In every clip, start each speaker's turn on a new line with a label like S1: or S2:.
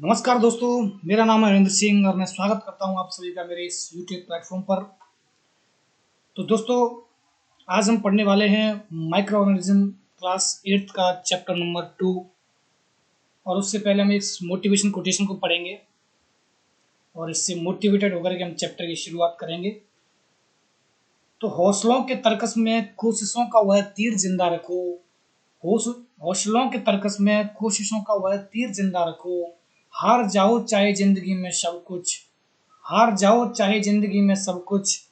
S1: नमस्कार दोस्तों, मेरा नाम है हरिंद्र सिंह और मैं स्वागत करता हूं आप सभी का मेरे इस YouTube प्लेटफॉर्म पर। तो दोस्तों, आज हम पढ़ने वाले हैं माइक्रो ऑर्गेनिज्म क्लास 8 का चैप्टर नंबर 2। और उससे पहले हम इस मोटिवेशन कोटेशन को पढ़ेंगे और इससे मोटिवेटेड होकर के हम चैप्टर की शुरुआत करेंगे। तो हौसलों के तर्कस में कोशिशों का वह तीर जिंदा रखो, हौसलों के तर्कस में कोशिशों का वह तीर जिंदा रखो। हार जाओ चाहे जिंदगी में सब कुछ, हार जाओ चाहे जिंदगी में सब कुछ,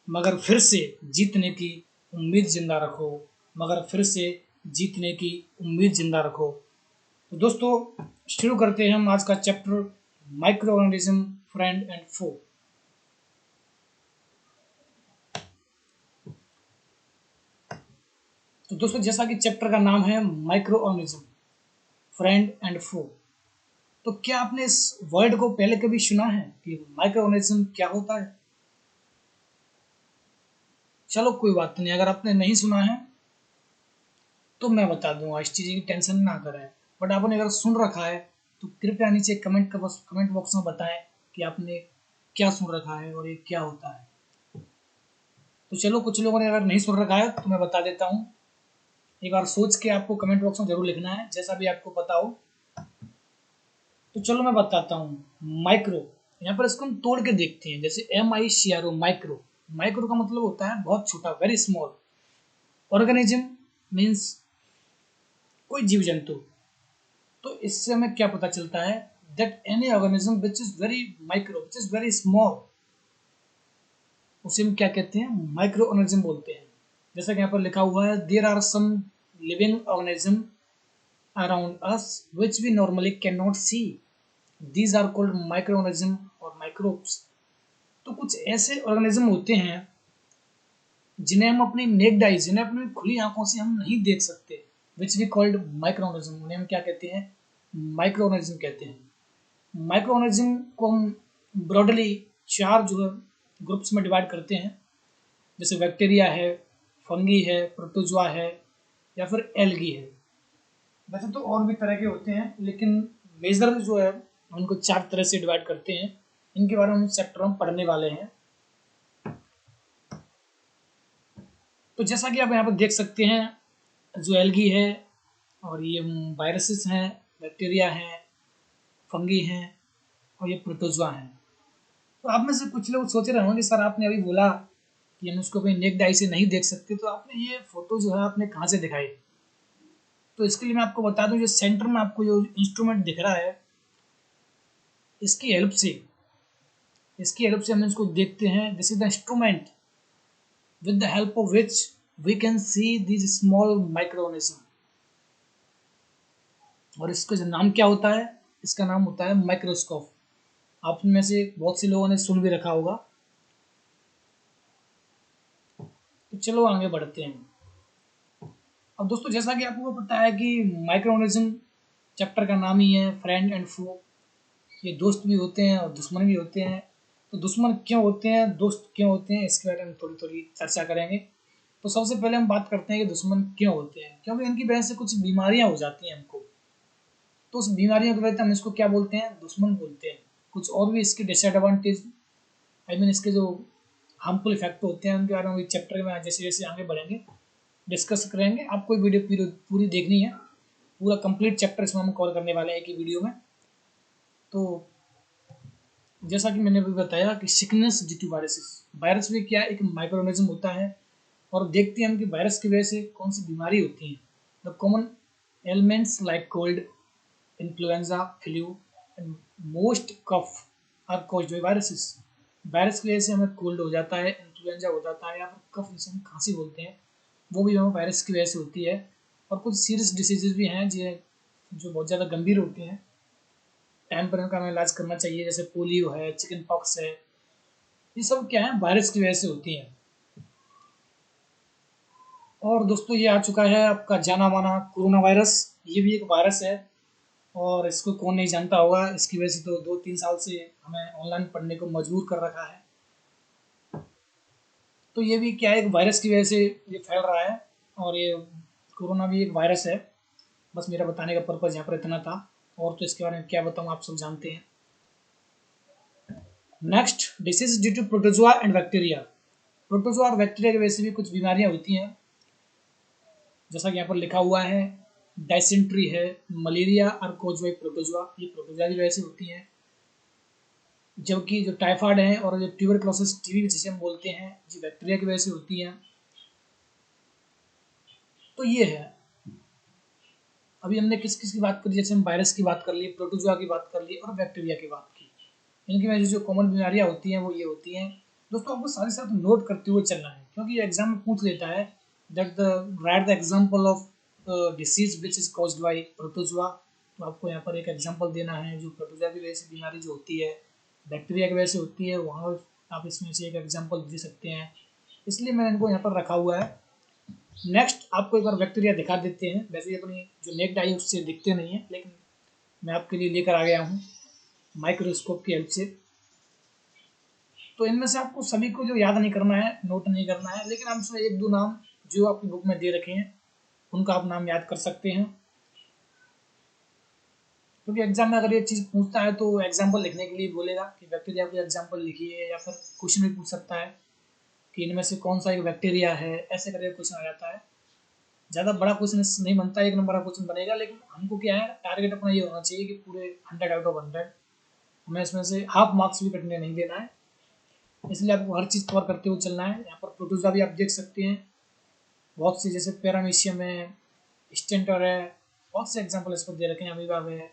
S1: मगर फिर से जीतने की उम्मीद जिंदा रखो, मगर फिर से जीतने की उम्मीद जिंदा रखो। तो दोस्तों, शुरू करते हैं हम आज का chapter micro organism friend and foe. तो दोस्तों, जैसा कि चैप्टर का नाम है micro organism friend and foe, तो क्या आपने इस वर्ड को पहले कभी सुना है कि माइक्रो ऑर्गेनिज्म क्या होता है? चलो कोई बात नहीं, अगर आपने नहीं सुना है तो मैं बता दूंगा, इस चीज़ की टेंशन ना करें। बट आपने अगर सुन रखा है तो कृपया नीचे कमेंट बॉक्स में बताएं कि आपने क्या सुन रखा है और ये क्या होता है। तो चलो, कुछ लोगों ने अगर नहीं सुन रखा है तो मैं बता देता हूँ। एक बार सोच के आपको कमेंट बॉक्स में जरूर लिखना है, जैसा भी आपको पता हो। तो चलो मैं बताता हूँ। माइक्रो, यहाँ पर इसको हम तोड़ के देखते हैं। जैसे MICRO, माइक्रो, माइक्रो का मतलब होता है बहुत छोटा, वेरी स्मॉल। ऑर्गेनिज्म मीन्स कोई जीव जंतु। तो इससे हमें क्या पता चलता है? That any organism which is very micro, which is very small, उसे हम क्या कहते हैं? माइक्रो ऑर्गेनिज्म बोलते हैं। जैसा कि यहाँ पर लिखा हुआ है, there are some living organism around us which we normally can not see, these are called micro organism और माइक्रोब्स। तो कुछ ऐसे ऑर्गेनिज्म होते हैं जिन्हें हम अपनी नेक्ड आइज, जिन्हें अपनी खुली आंखों से हम नहीं देख सकते, which we called micro organism. उन्हें हम क्या कहते हैं? माइक्रो ऑर्गेनिज्म कहते हैं। माइक्रो ऑर्गेनिज्म को हम ब्रॉडली चार जो है ग्रुप्स में डिवाइड करते हैं। जैसे बैक्टीरिया है, फंगी है, प्रोटोजोआ है, या फिर एल्गी है। वैसे तो और भी तरह के होते हैं, लेकिन मेजर जो है उनको चार तरह से डिवाइड करते हैं। इनके बारे में हम चैप्टर में पढ़ने वाले हैं। तो जैसा कि आप यहाँ पर देख सकते हैं, जो एल्गी है और ये वायरसेस हैं, बैक्टीरिया हैं, फंगी हैं और ये प्रोटोजोआ हैं। तो आप में से कुछ लोग सोच रहे होंगे, सर आपने अभी बोला कि हम उसको अपनी नेक्ड आई से नहीं देख सकते, तो आपने ये फोटो जो है आपने कहाँ से दिखाई? तो इसके लिए मैं आपको बता दूं, जो सेंटर में आपको जो इंस्ट्रूमेंट दिख रहा है, इसकी हेल्प से हम इसको देखते हैं। This is the instrument with the help of which we can see this small micro organism. और इसका जो नाम क्या होता है? इसका नाम होता है माइक्रोस्कोप। आप में से बहुत से लोगों ने सुन भी रखा होगा। तो चलो आगे बढ़ते हैं। अब दोस्तों, जैसा कि आपको पता है कि माइक्रो ऑर्गेनिज्म चैप्टर का नाम ही है फ्रेंड एंड फो। ये दोस्त भी होते हैं और दुश्मन भी होते हैं। तो दुश्मन क्यों होते हैं, दोस्त क्यों होते हैं, इसके बारे में थोड़ी थोड़ी चर्चा करेंगे। तो सबसे पहले हम बात करते हैं कि दुश्मन क्यों होते हैं। क्योंकि इनकी वजह से कुछ बीमारियां हो जाती हैं हमको। तो उस बीमारियों की वजह से हम इसको क्या बोलते हैं? दुश्मन बोलते हैं। कुछ और भी इसके डिसएडवांटेज, आई मीन इसके जो हार्मफुल इफेक्ट होते हैं, उनके बारे में चैप्टर में जैसे जैसे आगे बढ़ेंगे डिस्कस करेंगे। आपको वीडियो पूरी देखनी है, पूरा कंप्लीट चैप्टर इसमें हम कवर करने वाले हैं एक ही वीडियो में। तो जैसा कि मैंने अभी बताया कि sickness due to viruses, virus भी क्या एक माइक्रो ऑर्गेनिज्म होता है। और देखते हैं हम कि वायरस की वजह से कौन सी बीमारी होती है। The common elements like cold, influenza, flu and most cough are caused by viruses. Virus की वजह से हमें कोल्ड हो जाता है, इन्फ्लुएंजा हो जाता है, या फिर कफ जिसे हम खांसी बोलते हैं, वो भी हमें वायरस की वजह से होती है। और कुछ सीरियस डिसीजेज भी हैं जो बहुत ज़्यादा गंभीर होती हैं, टाइम पर इनका हमें इलाज करना चाहिए। जैसे पोलियो है, चिकन पॉक्स है, ये सब क्या है? वायरस की वजह से होती हैं। और दोस्तों, ये आ चुका है आपका जाना माना कोरोना वायरस। ये भी एक वायरस है और इसको कौन नहीं जानता होगा। इसकी वजह से तो 2-3 साल से हमें ऑनलाइन पढ़ने को मजबूर कर रखा है। तो ये भी क्या है? एक वायरस की वजह से ये फैल रहा है। और ये कोरोना भी एक वायरस है। बस मेरा बताने का पर्पज़ यहाँ पर इतना था। और तो इसके बारे में क्या बताऊँ, आप सब जानते हैं। Next, disease due to protozoa and bacteria. Protozoa और बैक्टीरिया की वजह से भी कुछ बीमारियां होती हैं, जैसा कि यहाँ पर लिखा हुआ है। डायसेंट्री है, मलेरिया और कोज बाई प्रोटोजोआ, ये प्रोटोजोआ की वजह से होती हैं। जबकि जो टाइफाइड है और जो ट्यूबरक्लोसिस टीबी जिसे हम बोलते हैं, ये बैक्टीरिया की वजह से होती हैं। तो ये है, अभी हमने किस किस की बात करी, जैसे हम वायरस की बात कर ली, प्रोटोजोआ की बात कर ली और बैक्टीरिया की बात की। इनकी वजह से जो कॉमन बीमारियां होती हैं वो ये होती हैं। दोस्तों आपको साथ ही साथ नोट करते हुए चलना है, क्योंकि एग्जाम में पूछ लेता है that the right the example of disease which is caused by protozoa. तो आपको यहाँ पर एक एग्जांपल देना है जो प्रोटोजोआ की वजह से बीमारी जो होती है, बैक्टीरिया की वजह से होती है, वहाँ आप इसमें से एक एग्जांपल दे सकते हैं, इसलिए मैंने इनको यहाँ पर रखा हुआ है। नेक्स्ट आपको एक बार बैक्टीरिया दिखा देते हैं। वैसे अपनी जो नेक्ड आई उससे दिखते नहीं है, लेकिन मैं आपके लिए लेकर आ गया हूँ माइक्रोस्कोप की हेल्प से। तो इनमें से आपको सभी को जो याद नहीं करना है, नोट नहीं करना है, लेकिन हम उसमें एक दो नाम जो आपकी बुक में दे रखे हैं उनका आप नाम याद कर सकते हैं, क्योंकि एग्जाम में अगर ये चीज़ पूछता है तो एग्जाम्पल लिखने के लिए बोलेगा कि बैक्टीरिया को एग्जाम्पल लिखिए, या फिर क्वेश्चन भी पूछ सकता है कि इनमें से कौन सा एक बैक्टीरिया है, ऐसे करके क्वेश्चन आ जाता है। ज़्यादा बड़ा क्वेश्चन नहीं बनता, एक नंबर का क्वेश्चन बनेगा, लेकिन हमको क्या है, टारगेट अपना ये होना चाहिए कि पूरे 100 आउट ऑफ 100 हमें इसमें से हाफ मार्क्स भी कटने नहीं देना है, इसलिए आपको हर चीज़ कवर करते हुए चलना है। यहाँ पर प्रोटोजोआ भी आप देख सकते हैं बहुत सी, जैसे पैरामीशियम है, स्टेंटर है, बहुत से एग्जाम्पल इस पर दे रखे हैं, अमीबा है।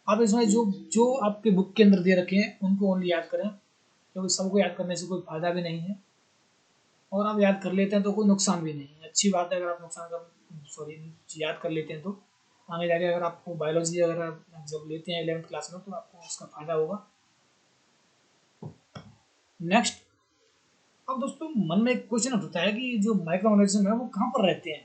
S1: आप इसमें जो जो आपके बुक के अंदर दे रखे हैं उनको ओनली याद करें, क्योंकि सबको याद करने से कोई फायदा भी नहीं है, और आप याद कर लेते हैं तो कोई नुकसान भी नहीं है। अच्छी बात है अगर आप याद कर लेते हैं तो आगे जाके अगर आपको बायोलॉजी अगर आप जब लेते हैं 11th क्लास में तो आपको उसका फायदा होगा। नेक्स्ट, अब दोस्तों मन में एक क्वेश्चन उठता है कि जो माइक्रो ऑर्गेनिज्म है वो कहाँ पर रहते हैं,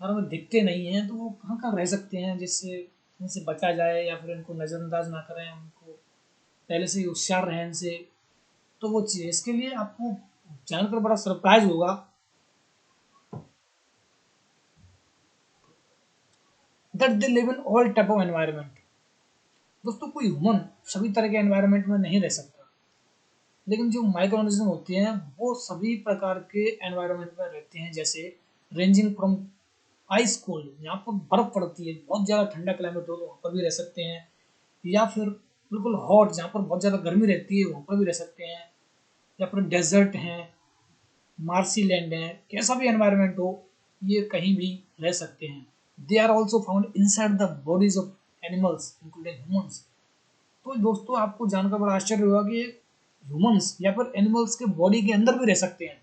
S1: अगर हमें दिखते नहीं हैं तो वो कहाँ कहाँ रह सकते हैं, जिससे इनसे बचा जाए या फिर इनको नज़रअंदाज ना करें, उनको पहले से ही होशियार रहें इनसे। तो वो चीज़, इसके लिए आपको जानकर बड़ा सरप्राइज होगा that they live in all type of environment. दोस्तों कोई ह्यूमन सभी तरह के एनवायरनमेंट में नहीं रह सकता, लेकिन जो माइक्रो ऑर्गेनिज्म होते हैं वो सभी प्रकार के एनवायरनमेंट में रहते हैं, जैसे रेंजिंग फ्रॉम आइस कोल्ड, यहाँ पर बर्फ पड़ती है, बहुत ज़्यादा ठंडा क्लाइमेट हो तो वहाँ पर भी रह सकते हैं, या फिर बिल्कुल हॉट जहाँ पर बहुत ज़्यादा गर्मी रहती है वहाँ पर भी रह सकते हैं, या फिर डेजर्ट हैं, मार्सी लैंड है, कैसा भी एनवायरनमेंट हो ये कहीं भी रह सकते हैं। They are also found inside the bodies of animals including humans. तो दोस्तों आपको जानकर बड़ा आश्चर्य होगा कि ह्यूमंस या फिर एनिमल्स के बॉडी के अंदर भी रह सकते हैं।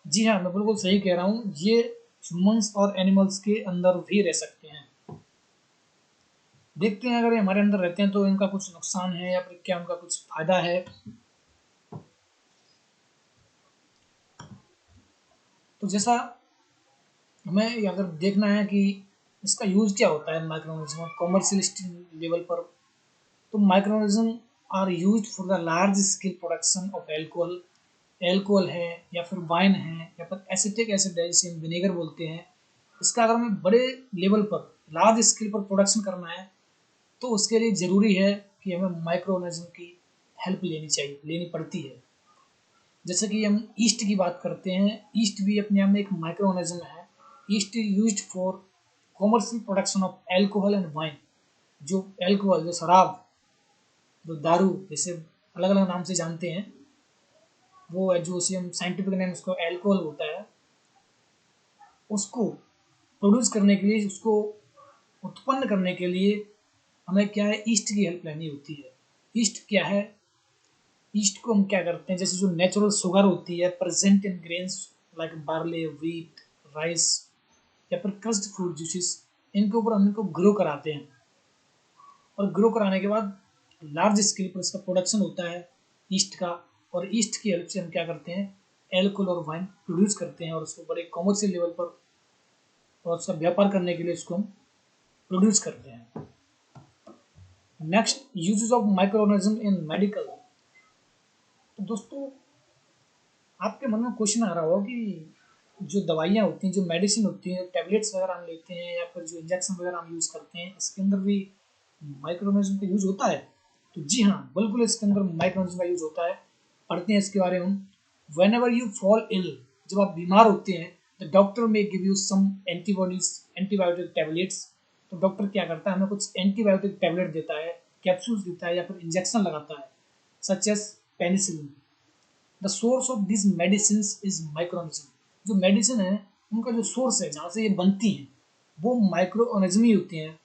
S1: जी हाँ, मैं बिल्कुल सही कह रहा हूँ, ये ह्यूमंस और एनिमल्स के अंदर भी रह सकते हैं। देखते हैं अगर ये हमारे अंदर रहते हैं तो इनका कुछ नुकसान है या फिर क्या उनका कुछ फायदा है। तो जैसा हमें अगर देखना है कि इसका यूज क्या होता है माइक्रोऑर्गेनिज्म कॉमर्शियल लेवल पर, तो microorganism are used for the large scale production of alcohol. Alcohol है या फिर वाइन है या फिर एसिटिक एसिड है जिसे हम विनेगर बोलते हैं, इसका अगर हमें बड़े लेवल पर लार्ज स्केल पर प्रोडक्शन करना है तो उसके लिए ज़रूरी है कि हमें माइक्रो ऑर्गेनिज्म की हेल्प लेनी पड़ती है। जैसे कि हम ईस्ट की बात करते हैं, ईस्ट भी अपने आप में एक माइक्रो ऑर्गेनिज्म है। East is used for commercial production of alcohol and wine. जो एल्कोहल, जो शराब, जो दारू, जैसे अलग अलग नाम से जानते हैं, वो है जो उसे हम साइंटिफिक नेम उसको एल्कोहल होता है, उसको प्रोड्यूस करने के लिए, उसको उत्पन्न करने के लिए हमें क्या है, ईस्ट की हेल्प लेनी होती है। ईस्ट क्या है, ईस्ट को हम क्या करते हैं, जैसे जो नेचुरल शुगर होती है present in grains like barley, wheat, rice या फिर क्रस्ड फ्रूट जूसेस, इनके ऊपर हम इनको ग्रो कराते हैं, और ग्रो कराने के बाद लार्ज स्केल पर इसका प्रोडक्शन होता है ईस्ट का, और ईस्ट की हेल्प से हम क्या करते हैं, एल्कोहल और वाइन प्रोड्यूस करते हैं, और उसको बड़े कॉमर्शियल लेवल पर और उसका व्यापार करने के लिए उसको हम प्रोड्यूस करते हैं। Next, uses of micro organism in medical. तो दोस्तों आपके मन में क्वेश्चन आ रहा होगा कि जो दवाइयाँ होती हैं, जो मेडिसिन होती हैं, टैबलेट्स वगैरह हम लेते हैं या फिर जो इंजेक्शन वगैरह हम यूज़ करते हैं, इसके अंदर भी माइक्रो ऑर्गेनिज्म का यूज़ होता है। तो जी हाँ, बिल्कुल इसके अंदर माइक्रो ऑर्गेनिज्म का यूज़ होता है। पढ़ते हैं इसके बारे में हम। व्हेनेवर यू फॉल इल, जब आप बीमार होते हैं, the doctor may give you some antibodies, antibiotic tablets. तो डॉक्टर क्या करता है, हमें कुछ एंटीबायोटिक टैबलेट देता है, कैप्सूल्स देता है या फिर इंजेक्शन लगाता है, such as penicillin. The source of this medicine is microorganism. जो मेडिसिन है उनका जो सोर्स है, जहाँ से ये बनती हैं, वो माइक्रो ऑर्गेनिज्म ही होती हैं।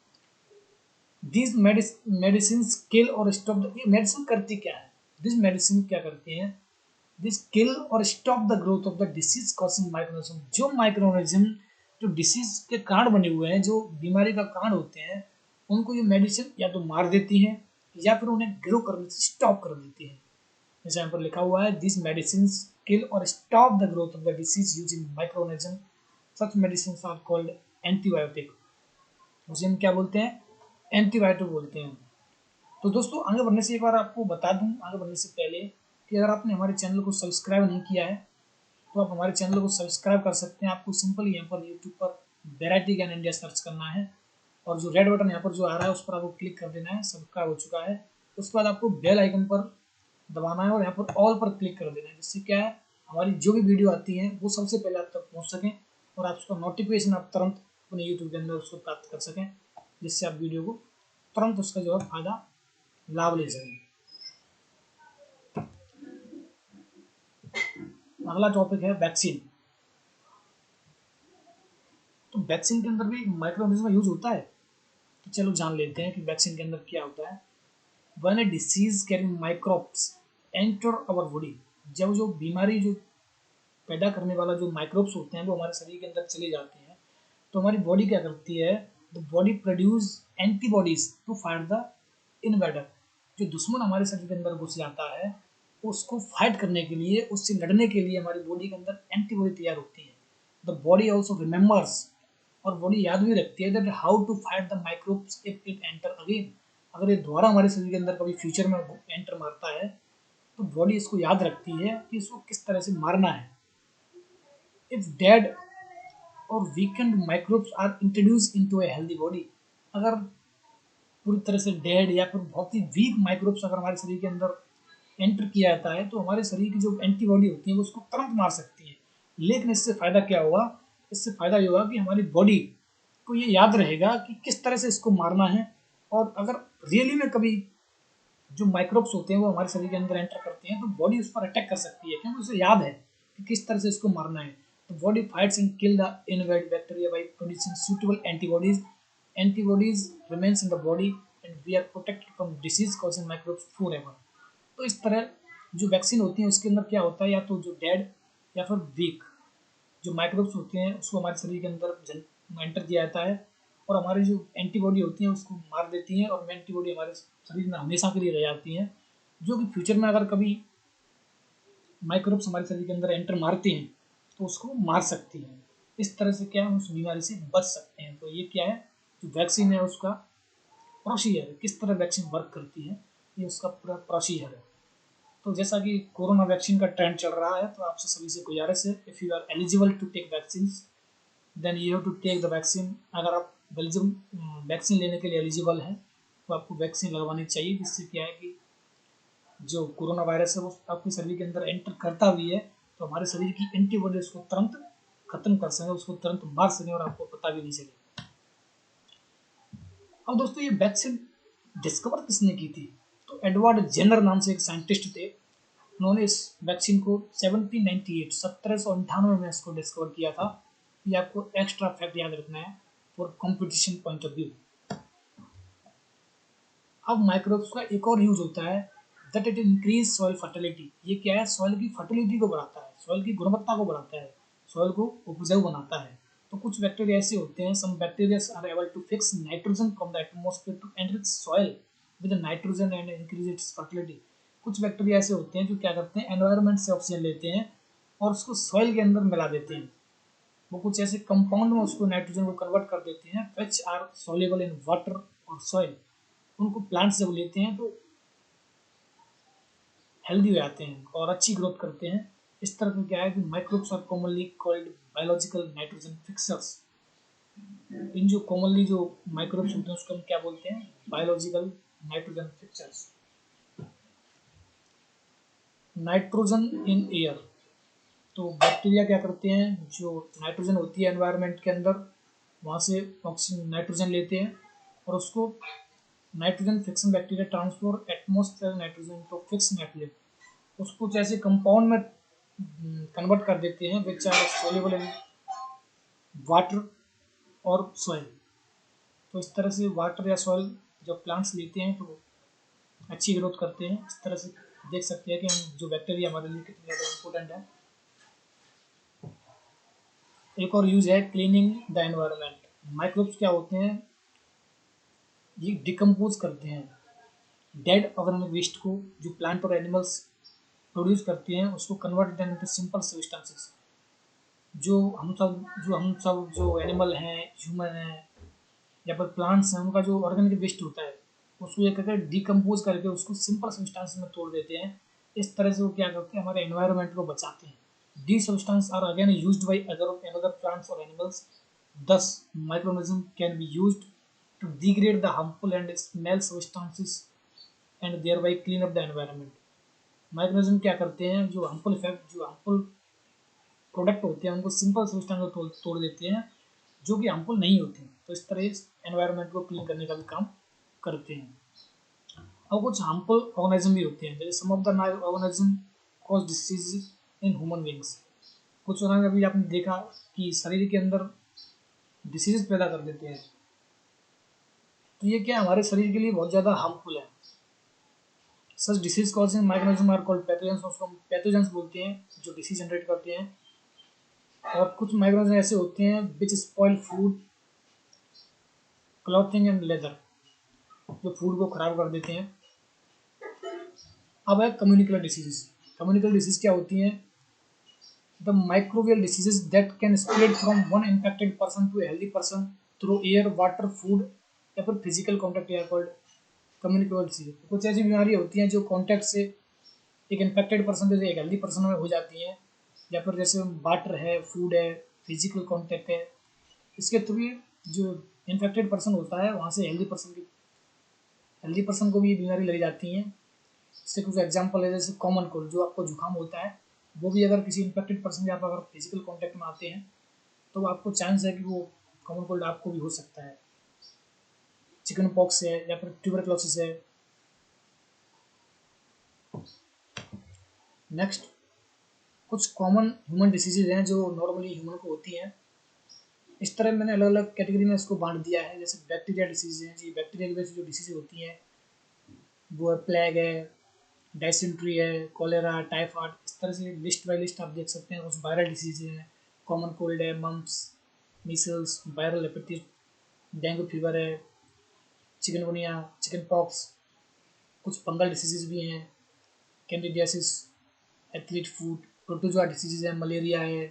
S1: This medicine kill or stop, ये मेडिसिन करती क्या है, दिस मेडिसिन क्या करती हैं, this kill or stop the growth of the disease causing microorganism. जो माइक्रोऑर्गेनिज्म जो डिसीज के कारण बने हुए हैं, जो बीमारी का कारण होते हैं, उनको ये मेडिसिन या तो मार देती हैं या फिर उन्हें ग्रो करने से स्टॉप कर देती है। जैसे यहाँ पर लिखा हुआ है, this medicine kill or stop the growth of the disease using microorganism, such medicine are called antibiotic. उसे हम क्या बोलते हैं, एंटीबायोटिक बोलते हैं। तो दोस्तों आगे बढ़ने से एक बार आपको बता दूं, आगे बढ़ने से पहले, कि अगर आपने हमारे चैनल को सब्सक्राइब नहीं किया है तो आप हमारे चैनल को सब्सक्राइब कर सकते हैं। आपको सिंपली यहाँ पर यूट्यूब पर वेराइटी ज्ञान इंडिया सर्च करना है और जो रेड बटन यहाँ पर जो आ रहा है उस पर आपको क्लिक कर देना है, सब्सक्राइब हो चुका है। उसके बाद आपको बेल आइकन पर दबाना है और यहाँ पर ऑल पर क्लिक कर देना है, जिससे क्या है, हमारी जो भी वीडियो आती है वो सबसे पहले आप तक पहुँच सकें और आप उसका नोटिफिकेशन आप तुरंत अपने यूट्यूब के अंदर उसको प्राप्त कर सकें, जिससे आप वीडियो को तुरंत उसका जो है फायदा लाभ ले सकें। अगला टॉपिक है वैक्सीन। तो वैक्सीन के अंदर भी माइक्रो ऑर्गेनिज्म का यूज होता है। तो चलो जान लेते हैं कि वैक्सीन के अंदर क्या होता है। When a disease carrying microbes enter our body, जब जो बीमारी जो पैदा करने वाला जो माइक्रोब्स होते हैं वो हमारे शरीर के अंदर चले जाते हैं, तो हमारी बॉडी क्या करती है, the body produce antibodies to fight the invader. जो दुश्मन हमारे शरीर के अंदर घुस जाता है, उसको फाइट करने के लिए, उससे लड़ने के लिए हमारी बॉडी के अंदर एंटीबॉडी तैयार होती है। द बॉडी ऑल्सो रिमेंबर्स, और बॉडी याद भी रखती है, that how to fight the microbes if it enter again. अगर ये दोबारा हमारे शरीर के अंदर कभी फ्यूचर में एंटर मारता है, तो बॉडी इसको याद रखती है कि इसको किस तरह से मारना है। If dead or weakened microbes are introduce into a healthy body, अगर पूरी तरह से डेड या फिर बहुत ही वीक माइक्रोब्स अगर हमारे शरीर के अंदर एंटर किया जाता है, तो हमारे शरीर की जो एंटीबॉडी होती है वो उसको तुरंत मार सकती है। लेकिन इससे फ़ायदा क्या होगा, इससे फ़ायदा ये होगा कि हमारी बॉडी को ये याद रहेगा कि किस तरह से इसको मारना है। और अगर रियली में कभी जो माइक्रोब्स होते हैं वो हमारे शरीर के अंदर एंटर करते हैं, तो बॉडी उस पर अटैक कर सकती है, क्योंकि उसे याद है कि किस तरह से इसको मारना है। तो body fights and kill the invade bacteria by producing suitable antibodies. Antibodies remains in the body and we are protected from disease causing microbes forever. तो इस तरह जो वैक्सीन होती है उसके अंदर क्या होता है, या तो जो डेड या फिर वीक जो माइक्रोब्स होते हैं उसको हमारे शरीर के अंदर एंटर किया जाता है, और हमारी जो एंटीबॉडी होती है उसको मार देती हैं, और एंटीबॉडी हमारे शरीर में हमेशा के लिए रह जाती हैं, जो कि फ्यूचर में अगर कभी माइक्रोब्स हमारे शरीर के अंदर एंटर मारती हैं तो उसको मार सकती हैं। इस तरह से क्या हम उस बीमारी से बच सकते हैं। तो ये क्या है, जो वैक्सीन है उसका प्रोसीजर है, किस तरह वैक्सीन वर्क करती है, ये उसका पूरा प्रोसीजर है। तो जैसा कि कोरोना वैक्सीन का ट्रेंड चल रहा है, तो आपसे सभी से गुजारिश है, if you are eligible to take vaccine then you have to take the vaccine. अगर आप बेल्जियम वैक्सीन लेने के लिए एलिजिबल हैं तो आपको वैक्सीन लगवानी चाहिए, जिससे क्या है कि जो कोरोना वायरस है वो आपके शरीर के अंदर एंटर करता भी है तो हमारे शरीर की एंटीबॉडी उसको तुरंत खत्म कर सकें, उसको तुरंत मार सकें और आपको पता भी नहीं चले। अब दोस्तों ये वैक्सीन डिस्कवर किसने की थी, तो एडवर्ड जेनर नाम से एक साइंटिस्ट थे। उन्होंने इस वैक्सीन को 1798 में इसको डिस्कवर किया था। ये आपको एक्स्ट्रा फैक्ट याद रखना है for competition point of view. अब माइक्रोब्स का एक और यूज होता है, that it increase soil fertility. ये क्या है, सॉइल की फर्टिलिटी को बढ़ाता है, सॉइल की गुणवत्ता को बढ़ाता है, सॉइल को उपजाऊ बनाता है। तो कुछ बैक्टीरिया ऐसे होते हैं, some bacteria are able to fix nitrogen from the atmosphere to enrich soil with nitrogen and increase its fertility. कुछ बैक्टीरिया ऐसे होते हैं जो क्या करते हैं, एनवायरनमेंट से ऑक्सीजन लेते हैं और उसको सॉइल के अंदर मिला देते हैं। वो कुछ ऐसे कंपाउंड में उसको नाइट्रोजन को कन्वर्ट कर देते हैं, which are soluble in water और सॉइल। उनको प्लांट्स जब लेते हैं तो हेल्दी हो जाते हैं और अच्छी ग्रोथ करते हैं। इस तरह का क्या है कि microbes are commonly called biological nitrogen fixers. इन जो कॉमनली जो माइक्रोब्स होते हैं उसको हम क्या बोलते हैं, biological nitrogen fixers. Nitrogen in air, तो बैक्टीरिया क्या करते हैं, जो नाइट्रोजन होती है एनवायरनमेंट के अंदर वहाँ से ऑक्सीजन नाइट्रोजन लेते हैं और उसको nitrogen fixing bacteria transfer atmosphere nitrogen to fix nitrogen, उसको जैसे कंपाउंड में कन्वर्ट कर देते हैं which are soluble in water और सॉइल। तो इस तरह से वाटर या सॉइल जब प्लांट्स लेते हैं तो अच्छी ग्रोथ करते हैं। इस तरह से देख सकते हैं कि हम जो बैक्टीरिया हमारे लिए कितने ज़्यादा इम्पोर्टेंट है। एक और यूज है क्लीनिंग द एनवायरनमेंट। माइक्रोब्स क्या होते हैं, ये डिकम्पोज करते हैं डेड ऑर्गेनिक वेस्ट को, जो प्लांट और एनिमल्स प्रोड्यूस करते हैं, उसको convert them into simple substances. जो हम सब जो एनिमल हैं, ह्यूमन हैं या फिर प्लांट्स हैं, उनका जो ऑर्गेनिक वेस्ट होता है उसको ये करके डिकम्पोज करके उसको सिंपल सब्सटेंसेस में तोड़ देते हैं। इस तरह से वो क्या करते हैं, हमारे एनवायरनमेंट को बचाते हैं। These substances are again used by another plants or animals. Thus, microorganisms can be used to degrade the harmful and smell substances and thereby clean up the environment. माइक्रोनिज्म क्या करते हैं, जो हार्मफुल प्रोडक्ट होते हैं उनको सिंपल सब्सटेंस को तोड़ देते हैं जो कि हार्मफुल नहीं होते हैं। तो इस तरह इस एनवायरनमेंट को क्लीन करने का भी काम करते हैं। और कुछ हार्मफुल ऑर्गेनिज्म भी होते हैं, जैसे some of the organism cause disease in human beings. कुछ ऑर्गेनिज्म अभी आपने देखा कि शरीर के अंदर डिसीजेज पैदा कर देते हैं, तो ये क्या हमारे शरीर के लिए बहुत ज़्यादा हार्मफुल है। Such disease causing microorganism are called pathogens, उसको हम पैथोजेंस बोलते हैं जो डिसीज जनरेट करते हैं। और कुछ माइक्रोनिज्म ऐसे होते हैं which spoil food, clothing and leather, जो फूड को खराब कर देते हैं। अब है कम्युनिकेबल डिसीजेस। कम्युनिकेबल डिसीज क्या होती हैं, the microbial diseases that can spread from one infected person to a healthy person through air, water, food या फिर फिजिकल कॉन्टैक्ट या कॉल्ड कम्युनिकेबल डिसीज। कुछ ऐसी बीमारियाँ होती हैं जो कॉन्टैक्ट से एक इन्फेक्टेड पर्सन से एक हेल्दी पर्सन में हो जाती हैं, या फिर जैसे वाटर है, फूड है, फिजिकल कॉन्टैक्ट है, इसके थ्रू जो इन्फेक्टेड पर्सन होता है वहाँ से हेल्दी पर्सन को भी ये बीमारी लग जाती हैं। इससे कुछ एग्जांपल है, जैसे कॉमन कोल्ड, जो आपको जुकाम होता है वो भी अगर किसी इन्फेक्टेड पर्सन के आप अगर फिजिकल कॉन्टैक्ट में आते हैं तो आपको चांस है कि वो कॉमन कोल्ड आपको भी हो सकता है। चिकन पॉक्स है या फिर ट्यूबरक्लोसिस है। नेक्स्ट, कुछ कॉमन ह्यूमन डिसीजेज हैं जो नॉर्मली ह्यूमन को होती हैं। इस तरह मैंने अलग अलग कैटेगरी में इसको बांट दिया है। जैसे बैक्टीरिया डिसीज है, जी बैक्टीरिया की वजह से जो डिसीज होती हैं वो है प्लेग है, डायसेंट्री है, कोलेरा, टाइफाइड। इस तरह से लिस्ट बाय लिस्ट आप देख सकते हैं। कुछ वायरल डिसीज हैं, कॉमन कोल्ड है, mumps, Meselson, viral hepatitis, dengue fever है, चिकनगुनिया, चिकन पॉक्स। कुछ फंगल डिसीजेज भी हैं, कैंडिडियासिस, एथलीट फूट, प्रोटोजोआ डिसीजेज है, मलेरिया है,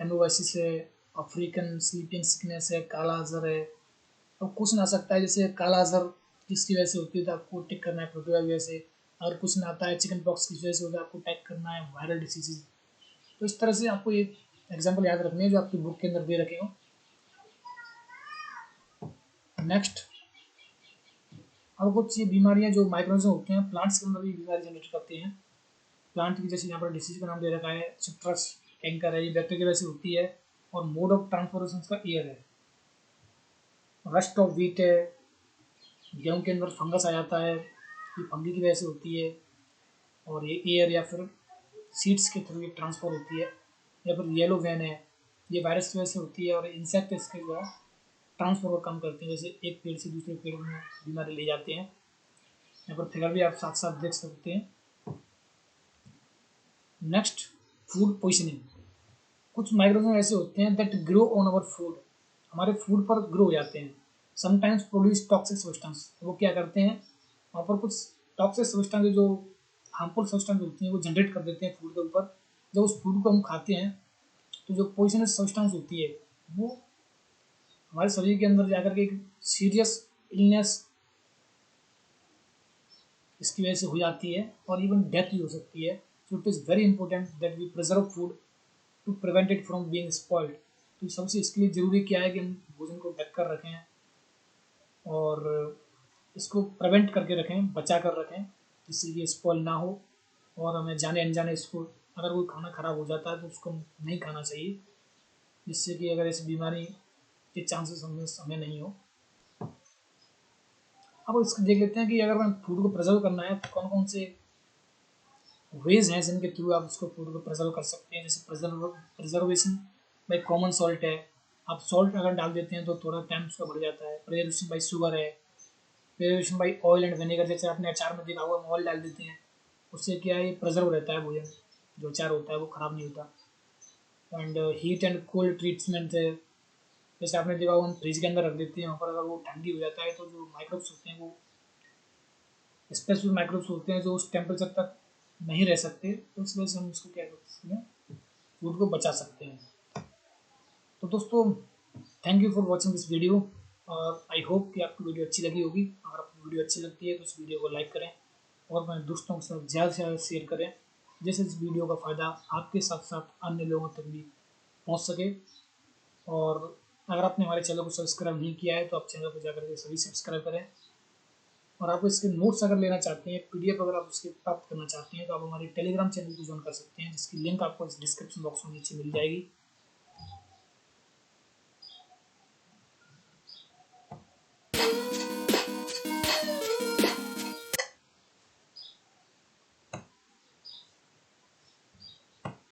S1: एमोवाइसिस है, अफ्रीकन स्लीपिंग सिकनेस है, काला अजहर है। अब क्वेश्चन आ सकता है जैसे काला अजहर किसकी वजह से होती है, तो आपको टिक करना है प्रोटोजोआ की वजह से। अगर क्वेश्चन आता है चिकन पॉक्स किस वजह से होता है, आपको टाइप करना है वायरल डिसीजेज। तो इस तरह से आपको ये एग्जाम्पल याद रखने हैं जो आपकी बुक के अंदर दे रखे हो। नेक्स्ट, अब कुछ ये बीमारियां जो माइक्रोनिज्म होते हैं प्लांट्स के अंदर भी बीमारी जनरेट करते हैं। प्लांट की जैसे यहाँ पर डिसीज का नाम दे रखा है सिट्रस कैंकर है, ये बैक्टीरिया की वजह से होती है। और मोड ऑफ ट्रांसफॉर्मेशन का एयर है। रस्ट ऑफ व्हीट है, गेहूँ के अंदर फंगस आ जाता है, ये फंगी की वजह से होती है। और ये एयर या फिर सीड्स के थ्रू ये ट्रांसफर होती है। या फिर येलो वेन है, ये वायरस की वजह से होती है। और इंसेक्ट इसके द्वारा ट्रांसफर का काम करते हैं, जैसे एक पेड़ से दूसरे पेड़ में बीमारी ले जाते हैं। यहाँ पर फिगर भी आप साथ साथ देख सकते हैं। Next, food poisoning. कुछ माइक्रोऑर्गेनिज्म ऐसे होते हैं that grow on our food, हमारे फूड पर ग्रो हो जाते हैं। समटाइम्स प्रोड्यूस टॉक्सिक सब्सटेंस, वो क्या करते हैं, वहाँ पर कुछ टॉक्सिक सब्सटेंस जो हार्मफुल सब्सटेंस होती हैं वो जनरेट कर देते हैं फूड के ऊपर। जब उस फूड को हम खाते हैं तो जो पॉइजनस सब्सटेंस होती है वो हमारे शरीर के अंदर जाकर के एक सीरियस इलनेस इसकी वजह से हो जाती है और इवन डेथ भी हो सकती है। So it is very important that we preserve food to prevent it from being spoiled. तो सबसे इसके लिए ज़रूरी क्या है कि हम भोजन को ढक कर रखें और इसको प्रिवेंट करके रखें, बचा कर रखें, जिससे ये स्पॉइल ना हो और हमें जाने अनजाने इसको अगर कोई खाना ख़राब हो जाता है तो उसको नहीं खाना चाहिए, जिससे कि अगर ऐसी बीमारी के चांसेस हमें नहीं हो। अब इसको देख लेते हैं कि अगर हमें फूड को प्रिजर्व करना है तो कौन कौन से वेज हैं जिनके थ्रू आप उसको फूड को प्रिजर्व कर सकते हैं। जैसे प्रिजर्वेशन बाई कॉमन सॉल्ट है, आप सॉल्ट अगर डाल देते हैं तो थोड़ा टाइम उसका बढ़ जाता है। प्रिजर्वेशन बाई शुगर है, preservation by oil and vinegar, जैसे आपने अचार में देखा होगा हम ऑयल डाल देते हैं, उससे क्या है प्रिजर्व रहता है भोजन, जो अचार होता है वो ख़राब नहीं होता। And heat and cold treatment है, जैसे आपने देखा होगा हम फ्रिज के अंदर रख देते हैं, वहाँ पर अगर वो ठंडी हो जाता है तो जो माइक्रोब्स होते हैं वो स्पेसिफिक माइक्रोब्स होते हैं जो उस टेम्परेचर तक नहीं रह सकते, तो इस वजह से हम उसको क्या कर सकते हैं, फूड को बचा सकते हैं। तो दोस्तों thank you for watching this video, और आई होप कि आपको वीडियो अच्छी लगी होगी। अगर आपको वीडियो अच्छी लगती है तो इस वीडियो को लाइक करें और अपने दोस्तों के साथ ज़्यादा से ज़्यादा शेयर करें, जिससे इस वीडियो का फ़ायदा आपके साथ साथ अन्य लोगों तक भी पहुंच सके। और अगर आपने हमारे चैनल को सब्सक्राइब नहीं किया है तो आप चैनल को जाकर के सभी सब्सक्राइब करें। और आप इसके नोट्स अगर लेना चाहते हैं, पीडीएफ अगर आप उसके प्राप्त करना चाहते हैं, तो आप हमारे टेलीग्राम चैनल को ज्वाइन कर सकते हैं, जिसकी लिंक आपको इस डिस्क्रिप्शन बॉक्स में नीचे मिल जाएगी।